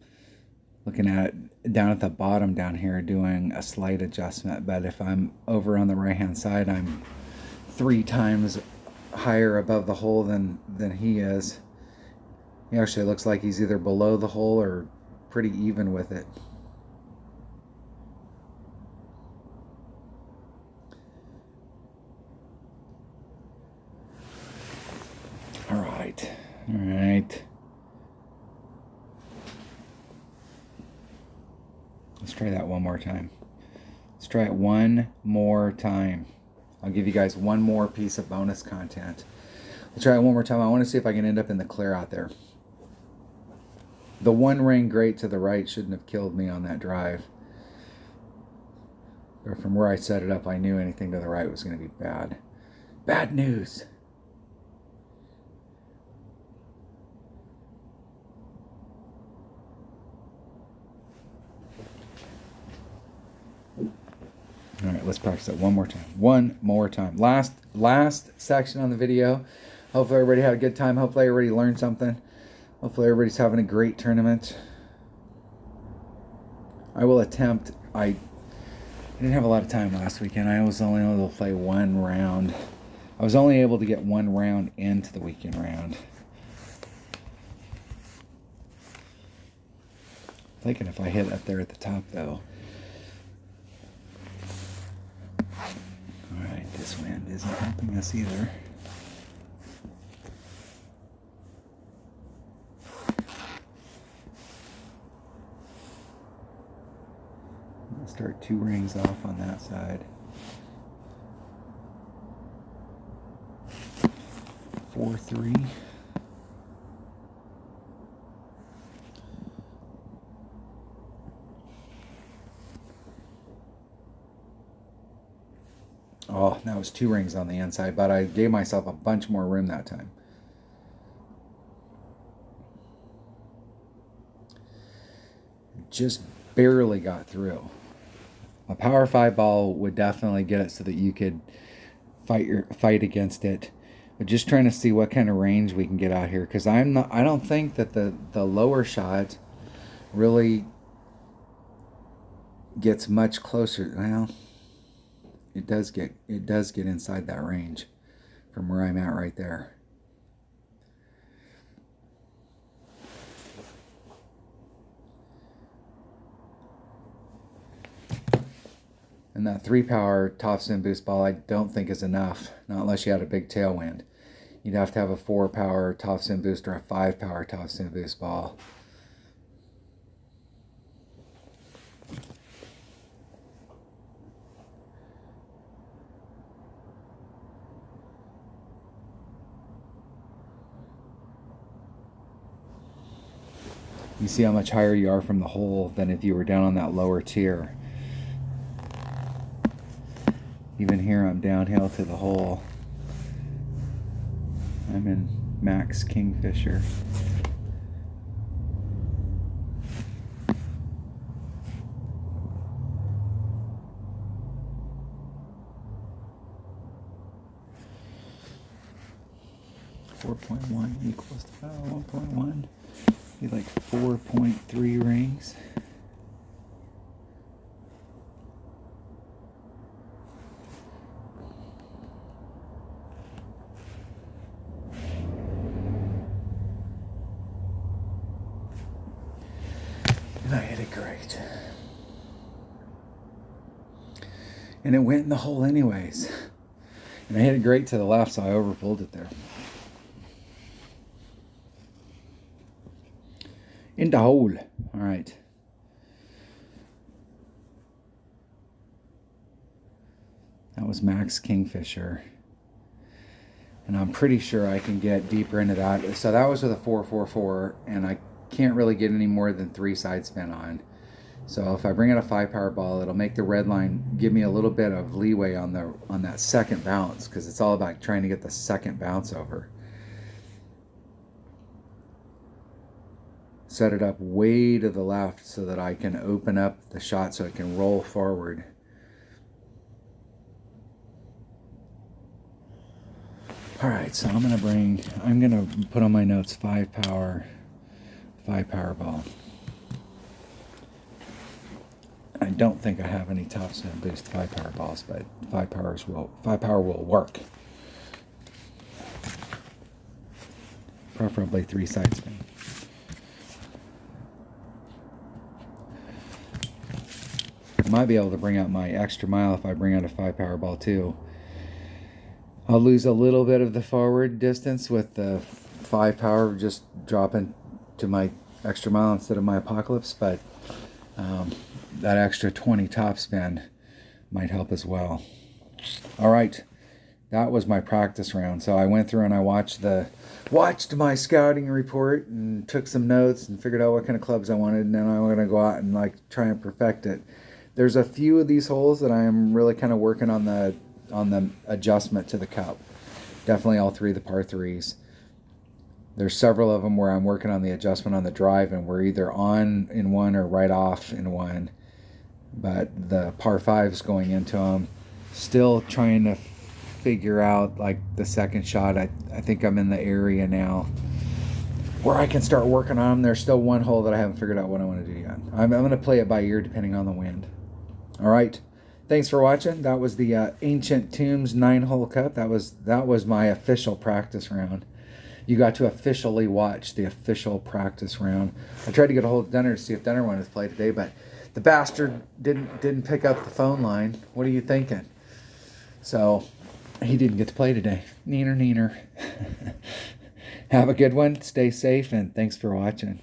looking at it down at the bottom down here are doing a slight adjustment, but if I'm over on the right hand side, I'm 3 times higher above the hole than he is. He actually looks like he's either below the hole or pretty even with it. All right. Let's try that one more time. Let's try it one more time. I'll give you guys one more piece of bonus content. We'll try it one more time. I want to see if I can end up in the clear out there. The one ring great to the right shouldn't have killed me on that drive. But from where I set it up, I knew anything to the right was going to be bad. Bad news. All right, let's practice it one more time. One more time. Last section on the video. Hopefully everybody had a good time. Hopefully everybody learned something. Hopefully everybody's having a great tournament. I will attempt. I didn't have a lot of time last weekend. I was only able to play one round. I was only able to get one round into the weekend round. Thinking if I hit up there at the top though. Alright, this wind isn't helping us either. I'll start 2 rings off on that side. 4-3. Oh, that was 2 rings on the inside, but I gave myself a bunch more room that time. Just barely got through. A power 5 ball would definitely get it so that you could fight against it But just trying to see what kind of range we can get out here, because I don't think that the lower shot really gets much closer. Well, it does get inside that range from where I'm at right there. And that 3-power topspin boost ball I don't think is enough, not unless you had a big tailwind. You'd have to have a 4-power topspin boost or a 5-power topspin boost ball. You see how much higher you are from the hole than if you were down on that lower tier. Even here I'm downhill to the hole. I'm in Max Kingfisher. .1 equals to 1.1. Be like 4.3 rings. And I hit it great. And it went in the hole anyways. And I hit it great to the left, so I overpulled it there. In the hole. All right. That was Max Kingfisher. And I'm pretty sure I can get deeper into that. So that was with a 444, and I can't really get any more than 3 side spin on. So if I bring out a 5-power ball, it'll make the red line give me a little bit of leeway on that second bounce, because it's all about trying to get the second bounce over. Set it up way to the left so that I can open up the shot so it can roll forward. All right, so I'm gonna put on my notes 5-power ball. I don't think I have any topspin boost 5-power balls, but 5-power will work. Preferably 3 side spin. I might be able to bring out my extra mile if I bring out a 5-power ball too. I'll lose a little bit of the forward distance with the 5-power, just dropping to my extra mile instead of my apocalypse, but that extra 20 topspin might help as well. All right, that was my practice round. So I went through and I watched my scouting report and took some notes and figured out what kind of clubs I wanted, and then I'm going to go out and like try and perfect it. There's a few of these holes that I am really kind of working on the adjustment to the cup. Definitely all 3 of the par 3s. There's several of them where I'm working on the adjustment on the drive, and we're either on in one or right off in one. But the par 5s going into them, still trying to figure out like the second shot. I think I'm in the area now where I can start working on them. There's still one hole that I haven't figured out what I want to do yet. I'm going to play it by ear depending on the wind. All right. Thanks for watching. That was the Ancient Tombs 9-hole cup. That was my official practice round. You got to officially watch the official practice round. I tried to get a hold of Denner to see if Denner wanted to play today, but the bastard didn't pick up the phone line. What are you thinking? So he didn't get to play today. Neener. Have a good one. Stay safe, and thanks for watching.